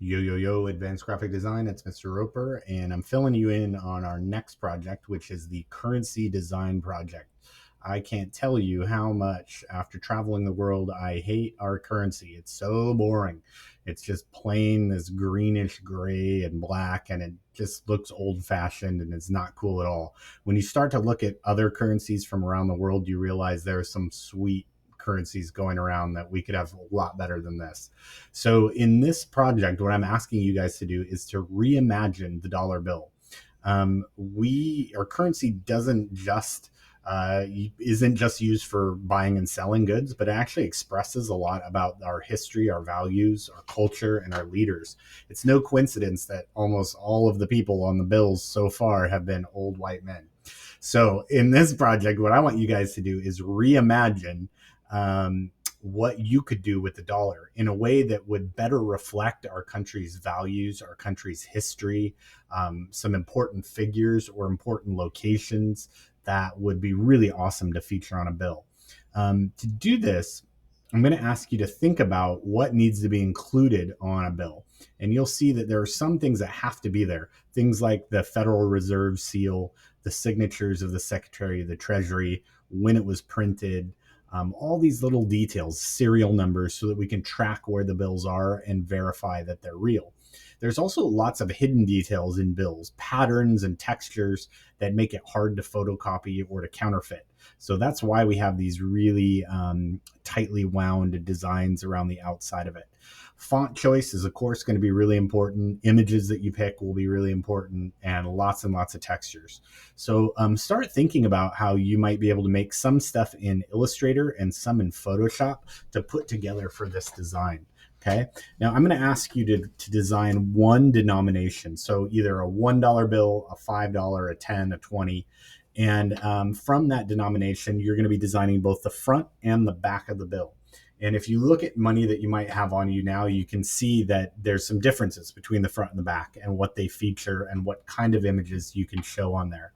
Yo, yo, yo, Advanced Graphic Design. It's Mr. Roper, and I'm filling you in on our next project, which is the Currency Design Project. I can't tell you how much, after traveling the world, I hate our currency. It's so boring. It's just plain this greenish gray and black, and it just looks old fashioned and it's not cool at all. When you start to look at other currencies from around the world, you realize there are some sweet currencies going around that we could have a lot better than this. So in this project, what I'm asking you guys to do is to reimagine the dollar bill. Our currency doesn't just isn't just used for buying and selling goods, but it actually expresses a lot about our history, our values, our culture, and our leaders. It's no coincidence that almost all of the people on the bills so far have been old white men. So in this project, what I want you guys to do is reimagine what you could do with the dollar in a way that would better reflect our country's values, our country's history, some important figures or important locations that would be really awesome to feature on a bill. To do this, I'm going to ask you to think about what needs to be included on a bill. And you'll see that there are some things that have to be there. Things like the Federal Reserve seal, the signatures of the Secretary of the Treasury, when it was printed, all these little details, serial numbers, so that we can track where the bills are and verify that they're real. There's also lots of hidden details in bills, patterns and textures that make it hard to photocopy or to counterfeit. So that's why we have these really tightly wound designs around the outside of it. Font choice is, of course, going to be really important. Images that you pick will be really important, and lots of textures. So start thinking about how you might be able to make some stuff in Illustrator and some in Photoshop to put together for this design. Okay. Now I'm going to ask you to design one denomination. So either a $1 bill, a $5, a 10, a 20. And from that denomination, you're going to be designing both the front and the back of the bill. And if you look at money that you might have on you now, you can see that there's some differences between the front and the back and what they feature and what kind of images you can show on there.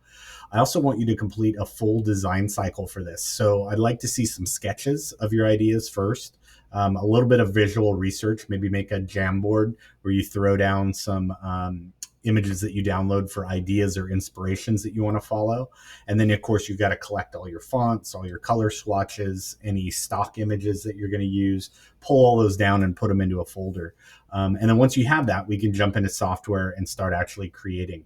I also want you to complete a full design cycle for this. So I'd like to see some sketches of your ideas first, a little bit of visual research, maybe make a Jamboard where you throw down some images that you download for ideas or inspirations that you want to follow. And then, of course, you've got to collect all your fonts, all your color swatches, any stock images that you're going to use, pull all those down and put them into a folder. And then once you have that, we can jump into software and start actually creating.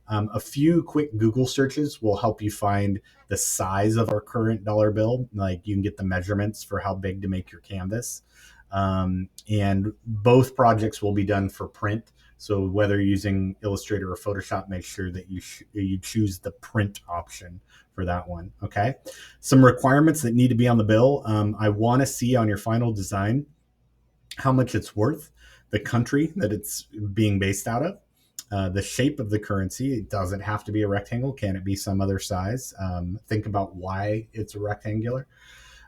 A few quick Google searches will help you find the size of our current dollar bill. Like you can get the measurements for how big to make your canvas. And both projects will be done for print. So whether you're using Illustrator or Photoshop, make sure that you choose the print option for that one. Okay. Some requirements that need to be on the bill. I want to see on your final design how much it's worth, the country that it's being based out of, the shape of the currency. It doesn't have to be a rectangle. Can it be some other size? Think about why it's a rectangular.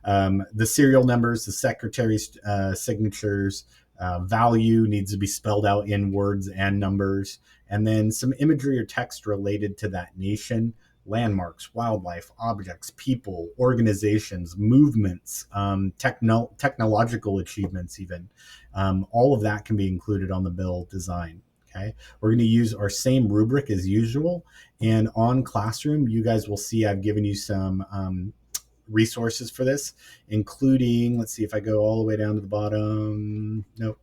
The serial numbers, the secretary's signatures, value needs to be spelled out in words and numbers, and then some imagery or text related to that nation, landmarks, wildlife, objects, people, organizations, movements, technological achievements even. All of that can be included on the bill design. Okay, we're going to use our same rubric as usual, and on Classroom, you guys will see I've given you some resources for this, including, let's see if I go all the way down to the bottom. Nope.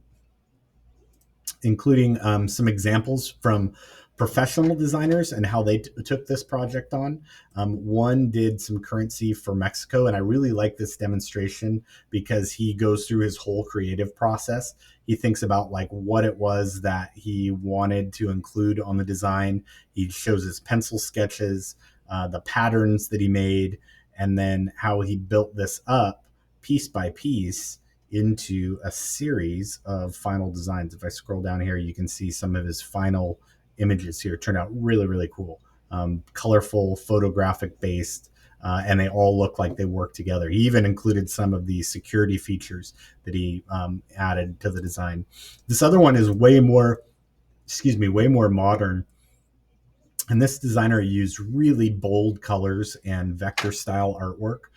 Including some examples from professional designers and how they took this project on. One did some currency for Mexico, and I really like this demonstration because he goes through his whole creative process. He thinks about like what it was that he wanted to include on the design. He shows his pencil sketches, the patterns that he made, and then how he built this up piece by piece into a series of final designs. If I scroll down here, you can see some of his final images here. Turned out really cool, colorful, photographic based, and they all look like they work together. He even included some of the security features that he added to the design. This other one is way more modern. And this designer used really bold colors and vector style artwork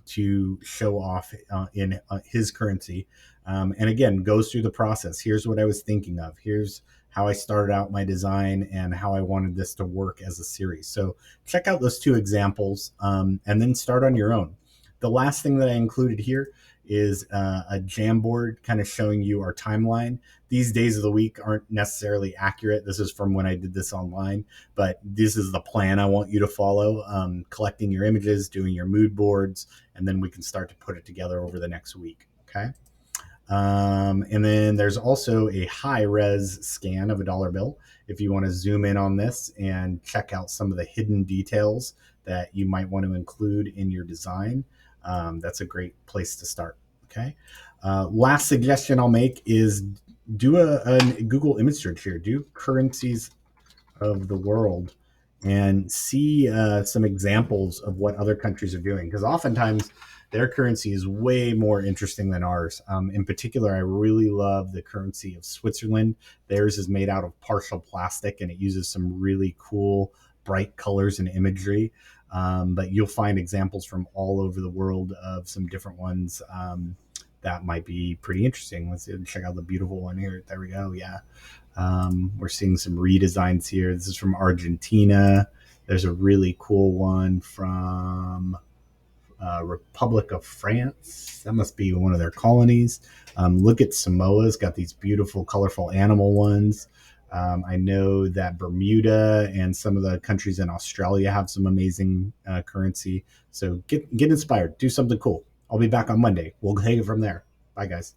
to show off in his currency. And again, goes through the process. Here's what I was thinking of. Here's how I started out my design and how I wanted this to work as a series. So check out those two examples, and then start on your own. The last thing that I included here is a Jamboard kind of showing you our timeline. These days of the week aren't necessarily accurate. This is from when I did this online, but this is the plan I want you to follow. Collecting your images, doing your mood boards, and then we can start to put it together over the next week. Okay. And then there's also a high res scan of a dollar bill if you want to zoom in on this and check out some of the hidden details that you might want to include in your design. That's a great place to start. Okay. Last suggestion I'll make is do a Google image search here. Do currencies of the world and see some examples of what other countries are doing, because oftentimes their currency is way more interesting than ours. In particular, I really love the currency of Switzerland. Theirs is made out of partial plastic and it uses some really cool bright colors and imagery. But you'll find examples from all over the world of some different ones that might be pretty interesting. Let's check out the beautiful one here. There we go. Yeah. We're seeing some redesigns here. This is from Argentina. There's a really cool one from Republic of France. That must be one of their colonies. Look at Samoa's got these beautiful, colorful animal ones. I know that Bermuda and some of the countries in Australia have some amazing currency. So get inspired. Do something cool. I'll be back on Monday. We'll take it from there. Bye, guys.